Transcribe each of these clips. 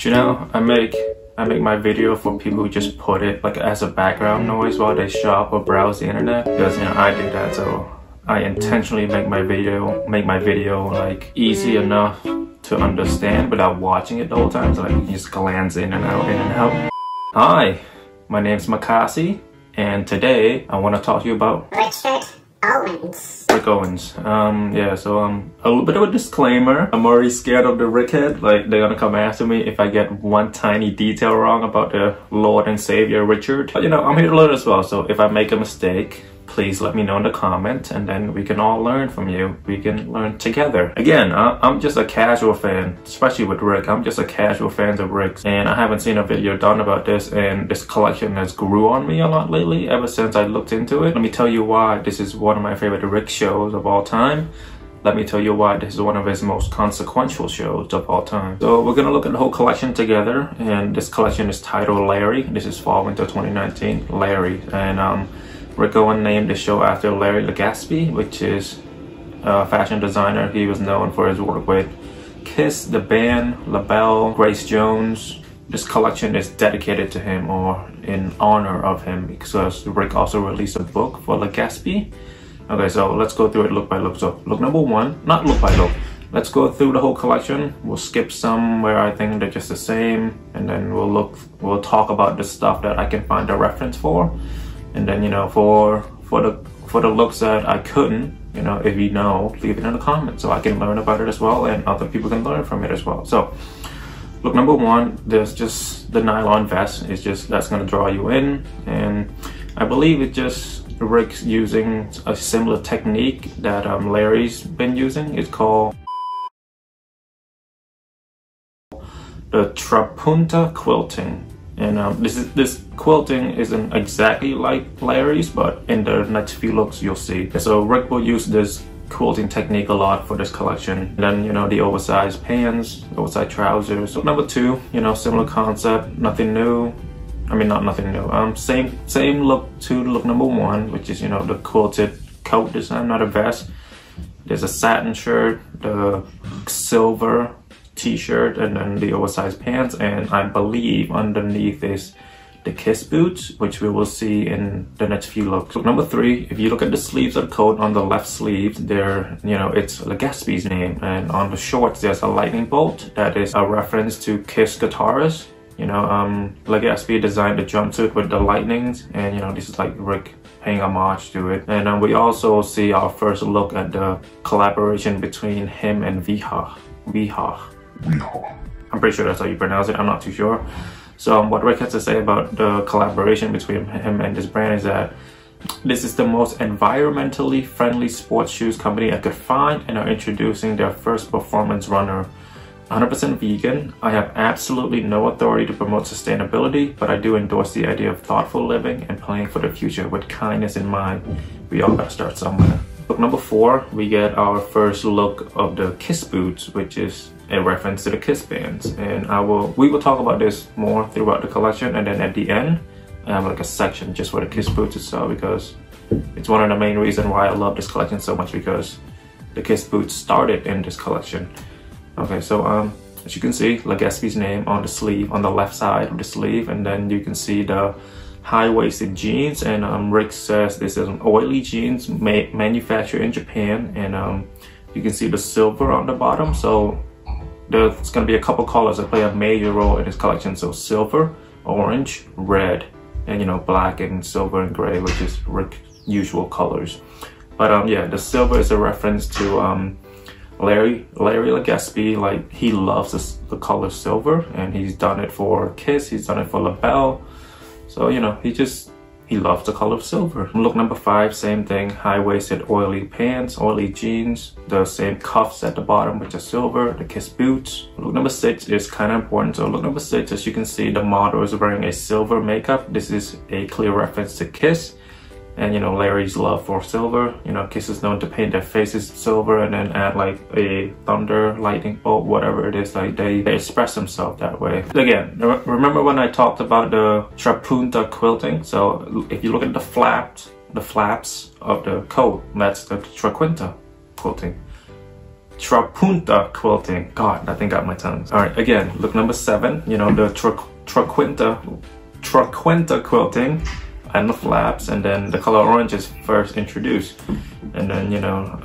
You know, I make my video for people who just put it like as a background noise while they shop or browse the internet, because you know I do that. So I intentionally make my video like easy enough to understand without watching it the whole time. So like you just glance in and out, in and out. Hi, my name's Makasi, and today I want to talk to you about Richard Owens. Rick Owens. Yeah, so a little bit of a disclaimer. I'm already scared of the RICKHEAD. Like, they're gonna come after me if I get one tiny detail wrong about the Lord and Savior Richard. But you know, I'm here to learn as well, so if I make a mistake, please let me know in the comments, and then we can all learn from you. We can learn together. Again, I'm just a casual fan, especially with Rick. I'm just a casual fan of Rick's, and I haven't seen a video done about this, and this collection has grew on me a lot lately ever since I looked into it. Let me tell you why this is one of my favorite Rick shows of all time. Let me tell you why this is one of his most consequential shows of all time. So we're gonna look at the whole collection together, and this collection is titled Larry. This is fall winter 2019, Larry, and Rick Owens named the show after Larry Legaspi, which is a fashion designer. He was known for his work with Kiss, the band, LaBelle, Grace Jones. This collection is dedicated to him, or in honor of him, because Rick also released a book for Legaspi. Okay, so let's go through it look by look. So look number one, not look by look. Let's go through the whole collection. We'll skip some where I think they're just the same, and then we'll talk about the stuff that I can find a reference for. And then, you know, for the looks that I couldn't, you know, if you know, leave it in the comments so I can learn about it as well, and other people can learn from it as well. So look number one, there's just the nylon vest. It's just, that's gonna draw you in, and I believe it's just Rick's using a similar technique that Larry's been using. It's called the trapunta quilting. And this quilting isn't exactly like Larry's, but in the next few looks you'll see. So Rick will use this quilting technique a lot for this collection. And then, you know, the oversized pants, oversized trousers. So number two, you know, similar concept, nothing new. I mean, not nothing new. Same look to look number one, which is, you know, the quilted coat design, not a vest. There's a satin shirt, the silver t-shirt, and then the oversized pants, and I believe underneath is the Kiss boots, which we will see in the next few looks. So number three, if you look at the sleeves of the coat, on the left sleeve there, you know, it's Legaspi's name, and on the shorts there's a lightning bolt that is a reference to Kiss guitarist. You know, Legaspi designed the jumpsuit with the lightnings, and you know, this is like Rick paying homage to it. And we also see our first look at the collaboration between him and Viha. I'm pretty sure that's how you pronounce it, I'm not too sure. So what Rick has to say about the collaboration between him and this brand is that this is the most environmentally friendly sports shoes company I could find, and are introducing their first performance runner. 100% vegan. I have absolutely no authority to promote sustainability, but I do endorse the idea of thoughtful living and planning for the future with kindness in mind. We all gotta start somewhere. Look number four, we get our first look of the Kiss boots, which is a reference to the Kiss bands, and we will talk about this more throughout the collection, and then at the end I have like a section just for the Kiss boots itself, because it's one of the main reasons why I love this collection so much, because the Kiss boots started in this collection. Okay, so as you can see, Legaspi's name on the sleeve, on the left side of the sleeve, and then you can see the high-waisted jeans, and Rick says this is an oily jeans manufactured in Japan, and you can see the silver on the bottom. So there's going to be a couple colors that play a major role in this collection. So silver, orange, red, and you know, black and silver and gray, which is Rick's usual colors. But yeah, the silver is a reference to Larry Legaspi. Like, he loves the color silver, and he's done it for Kiss, he's done it for LaBelle. So, you know, he loves the color of silver. Look number five, same thing, high-waisted oily pants, oily jeans, the same cuffs at the bottom which are silver, the Kiss boots. Look number six is kind of important. So look number six, as you can see, the model is wearing a silver makeup. This is a clear reference to Kiss. And you know, Larry's love for silver. You know, Kiss is known to paint their faces silver and then add like a thunder, lightning bolt, whatever it is. Like they express themselves that way. Again, remember when I talked about the trapunta quilting? So if you look at the flaps of the coat, that's the trapunta quilting. Trapunta quilting. God, I think I got my tongue. All right, again, look number 7. You know, the Traquinta quilting and the flaps, and then the color orange is first introduced. And then, you know,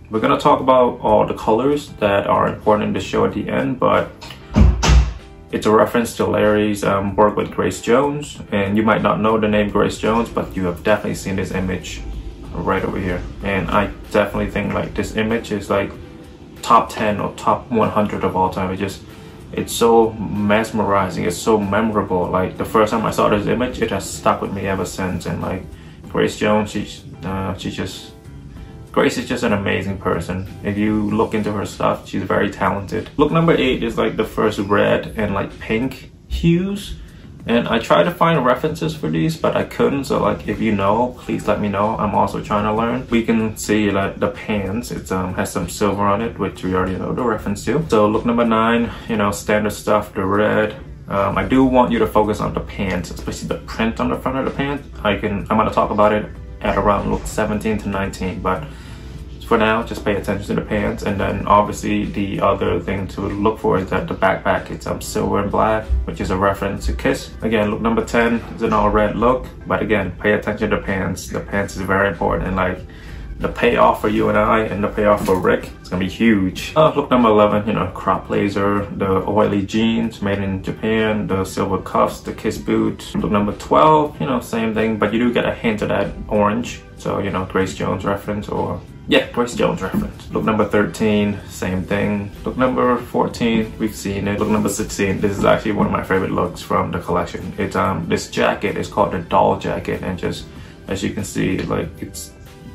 we're gonna talk about all the colors that are important in the show at the end, but it's a reference to Larry's work with Grace Jones. And you might not know the name Grace Jones, but you have definitely seen this image right over here. And I definitely think like this image is like top 10 or top 100 of all time. It's so mesmerizing, it's so memorable. Like the first time I saw this image, it has stuck with me ever since. And like Grace Jones, Grace is just an amazing person. If you look into her stuff, she's very talented. Look number 8 is like the first red and like pink hues. And I tried to find references for these, but I couldn't. So like, if you know, please let me know. I'm also trying to learn. We can see like the pants, it has some silver on it, which we already know the reference to. So look number 9, you know, standard stuff, the red. I do want you to focus on the pants, especially the print on the front of the pants. I'm gonna talk about it at around look 17 to 19, but for now, just pay attention to the pants. And then obviously the other thing to look for is that the backpack, it's silver and black, which is a reference to Kiss. Again, look number 10 is an all red look, but again, pay attention to the pants. The pants is very important, and like the payoff for you and I and the payoff for Rick, it's gonna be huge. Look number 11, you know, crop blazer, the oily jeans made in Japan, the silver cuffs, the Kiss boot. Look number 12, you know, same thing, but you do get a hint of that orange. So, you know, Grace Jones reference, or yeah, Grace Jones reference. Look number 13, same thing. Look number 14, we've seen it. Look number 16, this is actually one of my favorite looks from the collection. It's this jacket is called the doll jacket, and just as you can see, like it's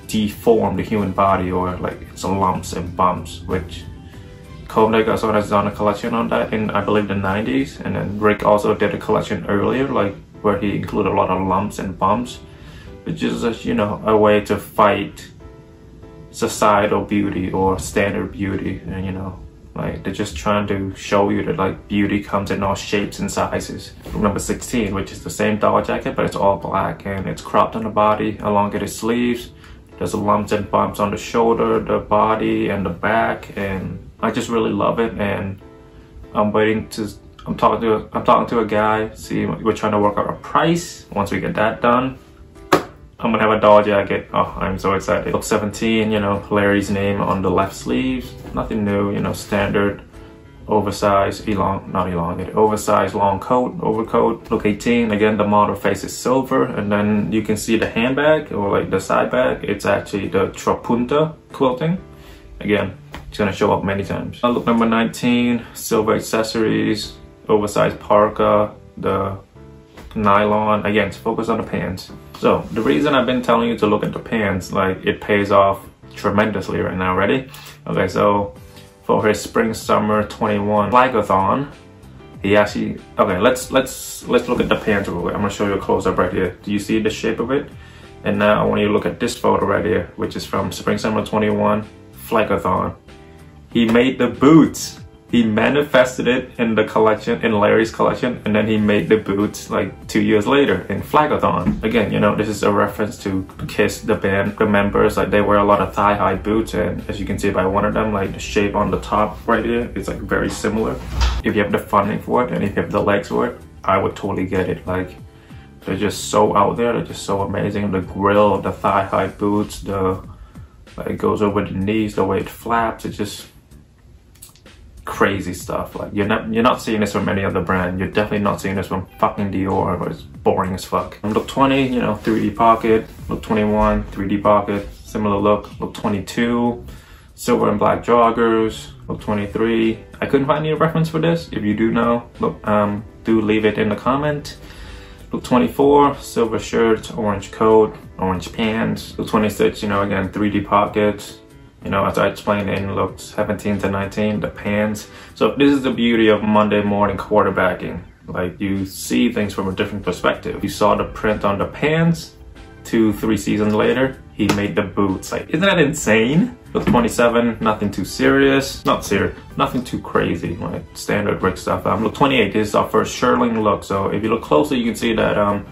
deformed the human body, or like it's lumps and bumps, which Kobe Legaspi has done a collection on that in, I believe, the 90s. And then Rick also did a collection earlier, like where he included a lot of lumps and bumps, which is, you know, a way to fight societal beauty or standard beauty. And you know, like they're just trying to show you that like beauty comes in all shapes and sizes. Number 16, which is the same doll jacket, but it's all black and it's cropped on the body, elongated sleeves. There's lumps and bumps on the shoulder, the body, and the back, and I just really love it. And I'm talking to a guy. See, we're trying to work out a price. Once we get that done, I'm gonna have a doll jacket. Oh, I'm so excited. Look 17, you know, Larry's name on the left sleeves. Nothing new, you know, standard oversized, oversized long coat, overcoat. Look 18, again, the model face is silver, and then you can see the handbag, or like the side bag, it's actually the Trapunta quilting. Again, it's gonna show up many times. Look number 19, silver accessories, oversized parka, the nylon. Again, focus on the pants. So the reason I've been telling you to look at the pants, like it pays off tremendously right now. Ready? Okay, so for his spring summer 21 flagathon, he actually, okay, let's look at the pants real quick. I'm gonna show you a close up right here. Do you see the shape of it? And now I want you to look at this photo right here, which is from spring summer 21 flagathon. He made the boots. He manifested it in the collection, in Larry's collection, and then he made the boots like 2 years later in Flagathon. Again, you know, this is a reference to Kiss, the band, the members. Like they wear a lot of thigh-high boots, and as you can see by one of them, like the shape on the top right here, it's like very similar. If you have the funding for it and if you have the legs for it, I would totally get it. Like they're just so out there, they're just so amazing. The grill, the thigh-high boots, like it goes over the knees, the way it flaps, it's just crazy stuff. Like you're not seeing this from any other brand. You're definitely not seeing this from fucking Dior, where it's boring as fuck. Look 20, you know, 3D pocket. Look 21, 3D pocket, similar look. Look 22, silver and black joggers. Look 23, I couldn't find any reference for this. If you do know, look, do leave it in the comment. Look 24, silver shirt, orange coat, orange pants. Look 26, you know, again, 3D pockets. You know, as I explained in look 17 to 19, the pants. So this is the beauty of Monday morning quarterbacking. Like you see things from a different perspective. You saw the print on the pants, 2-3 seasons later, he made the boots. Like, isn't that insane? Look 27, nothing too serious. Not serious, nothing too crazy, like standard Rick stuff. Look 28, this is our first shirling look. So if you look closely, you can see that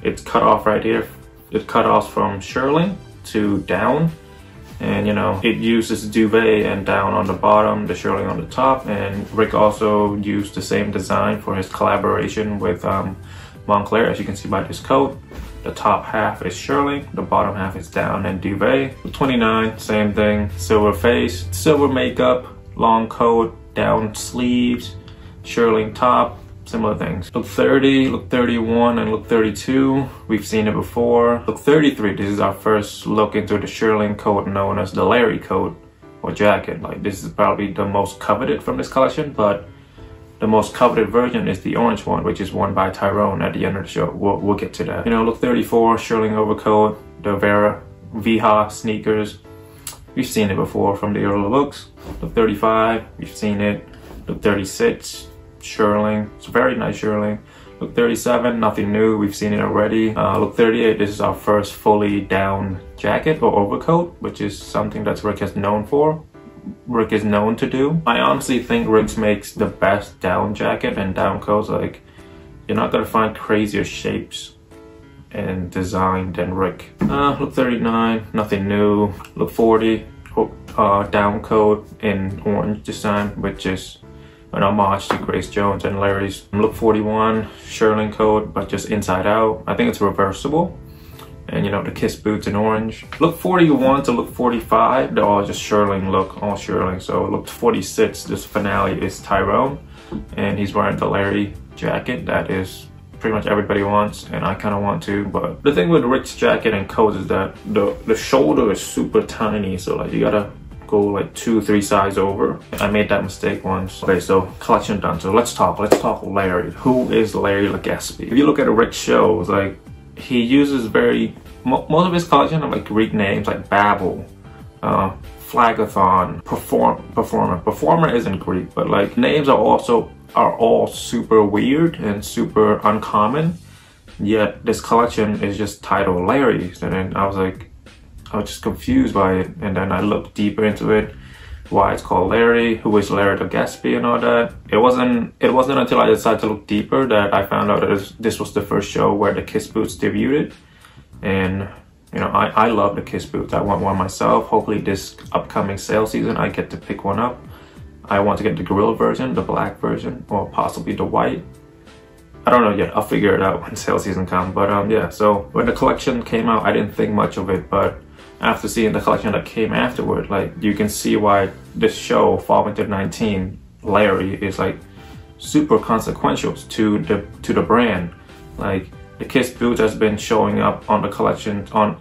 it's cut off right here. It cut off from shirling to down. And you know, it uses duvet and down on the bottom, the shirling on the top. And Rick also used the same design for his collaboration with Moncler, as you can see by this coat. The top half is shirling, the bottom half is down and duvet. 29, same thing, silver face, silver makeup, long coat, down sleeves, shirling top, similar things. Look 30, look 31, and look 32, we've seen it before. Look 33, this is our first look into the shirling coat known as the Larry coat or jacket. Like, this is probably the most coveted from this collection, but the most coveted version is the orange one, which is worn by Tyrone at the end of the show. We'll get to that. You know, look 34, shirling overcoat, the Vera Viha sneakers. We've seen it before from the earlier looks. Look 35, we've seen it. Look 36, shirling. It's a very nice shirling. Look 37, nothing new. We've seen it already. Look 38, this is our first fully down jacket or overcoat, which is something that Rick is known for. Rick is known to do. I honestly think Rick makes the best down jacket and down coats. Like, you're not gonna find crazier shapes and design than Rick. Look 39, nothing new. Look 40, down coat in orange design, which is an homage to Grace Jones and Larry's. Look 41, shirling coat, but just inside out. I think it's reversible. And you know, the Kiss boots in orange. Look 41 to look 45, they're all just shirling look, all shirling. So look 46, this finale is Tyrone, and he's wearing the Larry jacket that is pretty much everybody wants, and I kind of want to. But the thing with Rick's jacket and coats is that the shoulder is super tiny, so like you gotta go like 2-3 sizes over. I made that mistake once. Okay, so collection done. So let's talk Larry. Who is Larry Legaspi? If you look at Rick's shows, like, he uses most of his collection of like Greek names like Babel, Flagathon, Performer isn't Greek, but like names are all super weird and super uncommon. Yet this collection is just titled Larry's, and then I was just confused by it. And then I looked deeper into it, why it's called Larry, who is Larry Legaspi and all that. It wasn't until I decided to look deeper that I found out that this was the first show where the Kiss boots debuted. And you know, I love the Kiss boots. I want one myself. Hopefully this upcoming sale season I get to pick one up. I want to get the gorilla version, the black version, or possibly the white. I don't know yet. I'll figure it out when sale season comes. But yeah, so when the collection came out, I didn't think much of it, but after seeing the collection that came afterward, like, you can see why this show, Fall Winter 19, Larry, is like super consequential to the brand. Like, the Kiss boots has been showing up on the collection, on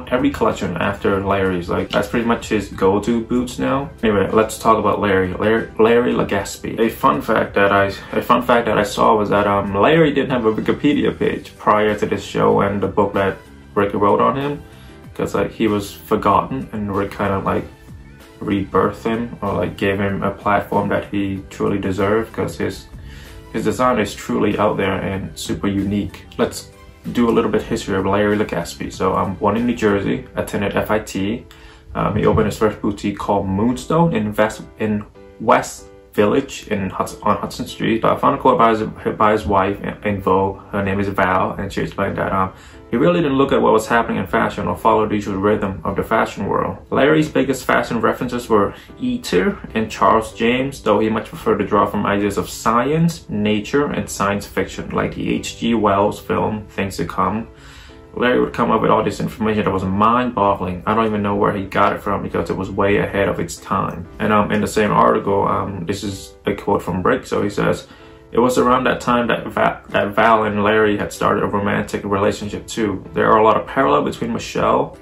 every collection after Larry's. Like, that's pretty much his go-to boots now. Anyway, let's talk about Larry Legaspi. A fun fact that I saw was that Larry didn't have a Wikipedia page prior to this show and the book that Rick wrote on him, because like he was forgotten, and Rick kind of like rebirthed him, or like gave him a platform that he truly deserved, because his design is truly out there and super unique. Let's do a little bit history of Larry Legaspi. So I'm born in New Jersey, attended FIT. He opened his first boutique called Moonstone in West Village on Hudson Street. So I found a quote by his wife in Vogue. Her name is Val, and she explained that he really didn't look at what was happening in fashion or follow the usual rhythm of the fashion world. Larry's biggest fashion references were Eater and Charles James, though he much preferred to draw from ideas of science, nature, and science fiction, like the H.G. Wells film Things to Come. Larry would come up with all this information that was mind-boggling. I don't even know where he got it from, because it was way ahead of its time. And in the same article, this is a quote from Rick. So he says, "It was around that time that Val and Larry had started a romantic relationship too. There are a lot of parallels between Michelle,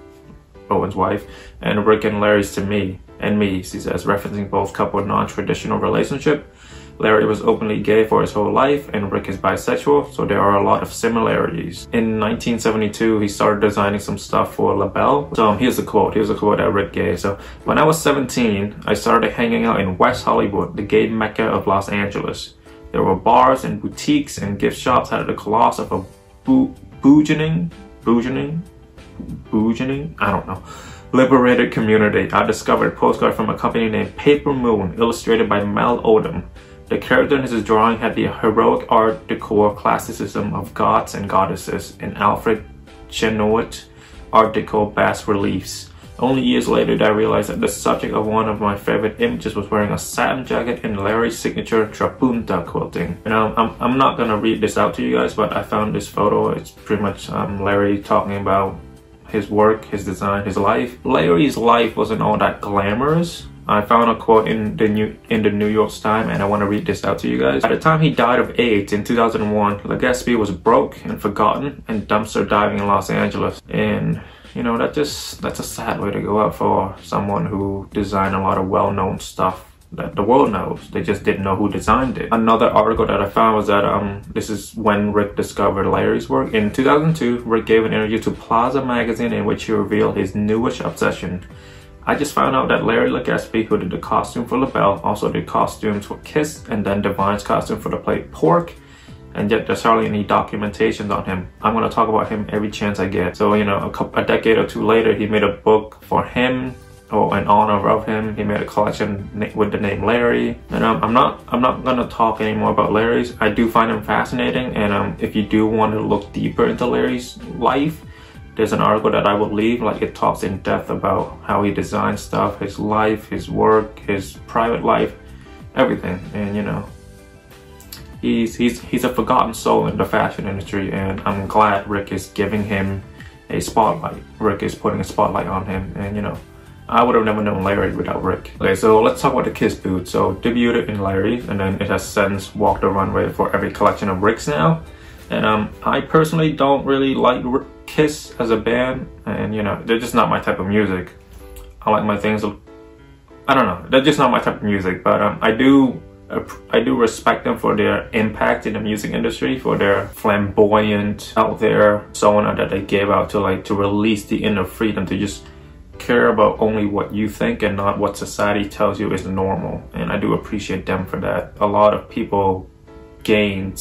Owens' wife, and Rick and Larry's to me, he says, referencing both couple non-traditional relationship. Larry was openly gay for his whole life, and Rick is bisexual, so there are a lot of similarities." In 1972, he started designing some stuff for LaBelle. So here's a quote that Rick gave. So, "When I was 17, I started hanging out in West Hollywood, the gay mecca of Los Angeles. There were bars and boutiques and gift shops out of the colossus of a bourgeoning, I don't know, liberated community. I discovered a postcard from a company named Paper Moon, illustrated by Mel Odom. The character in his drawing had the heroic art decor classicism of gods and goddesses, and Alfred Chenoweth art deco bas reliefs. Only years later did I realize that the subject of one of my favorite images was wearing a satin jacket in Larry's signature trapunta quilting. And I'm not gonna read this out to you guys, but I found this photo. It's pretty much Larry talking about his work, his design, his life. Larry's life wasn't all that glamorous. I found a quote in the New York Times, and I want to read this out to you guys. At the time he died of AIDS in 2001, Legaspi was broke and forgotten and dumpster diving in Los Angeles. And you know, that's a sad way to go out for someone who designed a lot of well-known stuff that the world knows. They just didn't know who designed it. Another article that I found was that this is when Rick discovered Larry's work. In 2002, Rick gave an interview to Plaza magazine in which he revealed his newest obsession. I just found out that Larry Legaspi, who did the costume for LaBelle, also did costumes for Kiss and then Divine's costume for the play Pork, and yet there's hardly any documentation on him. I'm going to talk about him every chance I get. So, you know, a decade or two later, he made a book for him, or in honor of him. He made a collection with the name Larry. And I'm not going to talk anymore about Larry's. I do find him fascinating, and if you do want to look deeper into Larry's life, there's an article that I will leave, like it talks in depth about how he designed stuff, his life, his work, his private life, everything. And you know, he's a forgotten soul in the fashion industry, and I'm glad Rick is giving him a spotlight. Rick is putting a spotlight on him, and you know, I would have never known Larry without Rick. Okay, so let's talk about the Kiss boot. So debuted in Larry's, and then it has since walked the runway for every collection of Rick's now. And I personally don't really like Kiss as a band, and you know, they're just not my type of music. I like my things, I don't know, they're just not my type of music, but I do respect them for their impact in the music industry, for their flamboyant, out there persona that they gave out to release the inner freedom to just care about only what you think and not what society tells you is normal. And I do appreciate them for that. A lot of people gain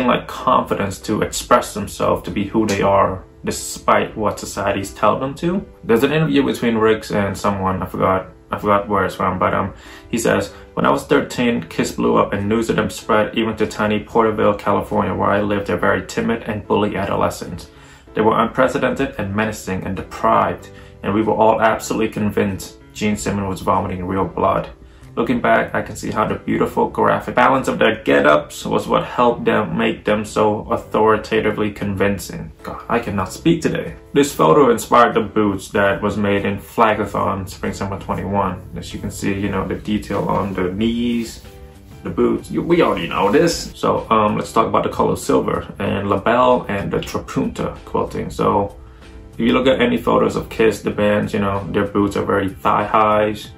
like confidence to express themselves, to be who they are, despite what societies tell them to. There's an interview between Riggs and someone, I forgot where it's from, but he says, "When I was 13, Kiss blew up and news of them spread even to tiny Porterville, California, where I lived a very timid and bully adolescent. They were unprecedented and menacing and deprived, and we were all absolutely convinced Gene Simmons was vomiting real blood. Looking back, I can see how the beautiful graphic balance of their get-ups was what helped them make them so authoritatively convincing." God, I cannot speak today. This photo inspired the boots that was made in Flagathon Spring Summer 21. As you can see, you know, the detail on the knees, the boots, we already know this. So let's talk about the color silver and LaBelle and the trapunta quilting. So if you look at any photos of Kiss, the bands, you know, their boots are very thigh highs,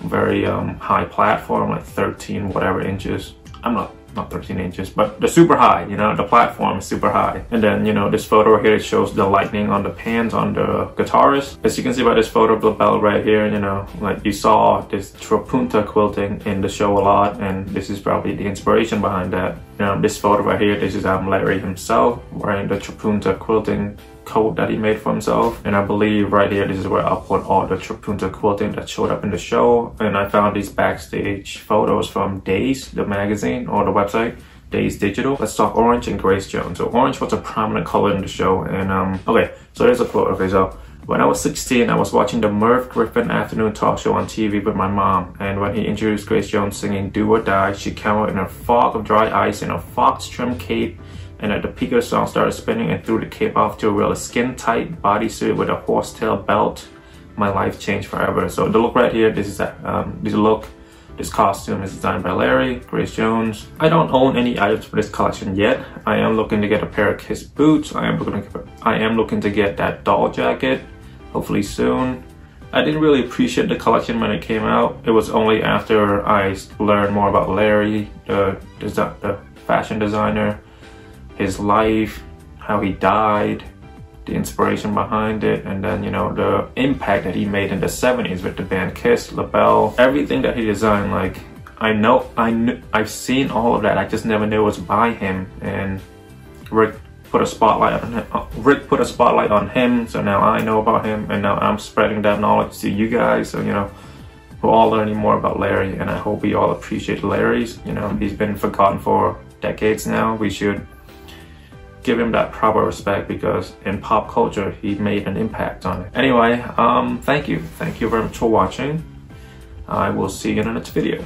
very high platform, like 13 whatever inches. I'm not 13 inches, but they're super high, you know, the platform is super high. And then, you know, this photo here, it shows the lightning on the pans on the guitarist. As you can see by this photo of LaBelle right here, you know, like you saw this trapunta quilting in the show a lot, and this is probably the inspiration behind that. You know, this photo right here, this is Larry himself wearing the trapunta quilting coat that he made for himself. And I believe right here, this is where I'll put all the trapunta quilting that showed up in the show. And I found these backstage photos from Days, the magazine, or the website, Days Digital. Let's talk orange and Grace Jones. So orange was a prominent color in the show. And okay, so there's a quote. Okay, so when I was 16, I was watching the Merv Griffin afternoon talk show on TV with my mom. And when he introduced Grace Jones singing Do or Die, she came out in a fog of dry ice in a fox trim cape. And at the peak of the song, started spinning and threw the cape off to reveal a skin-tight bodysuit with a horsetail belt. My life changed forever. So the look right here, this costume is designed by Larry, Grace Jones. I don't own any items for this collection yet. I am looking to get a pair of Kiss boots. I am looking to get that doll jacket, hopefully soon. I didn't really appreciate the collection when it came out. It was only after I learned more about Larry, the fashion designer, his life, how he died, the inspiration behind it, and then, you know, the impact that he made in the 70s with the band Kiss, LaBelle, everything that he designed. Like, I've seen all of that. I just never knew it was by him. And Rick put a spotlight on him. So now I know about him, and now I'm spreading that knowledge to you guys. So, you know, we're all learning more about Larry, and I hope we all appreciate Larry's. You know, he's been forgotten for decades now. We should give him that proper respect, because in pop culture he made an impact on it. Anyway, thank you very much for watching. I will see you in the next video.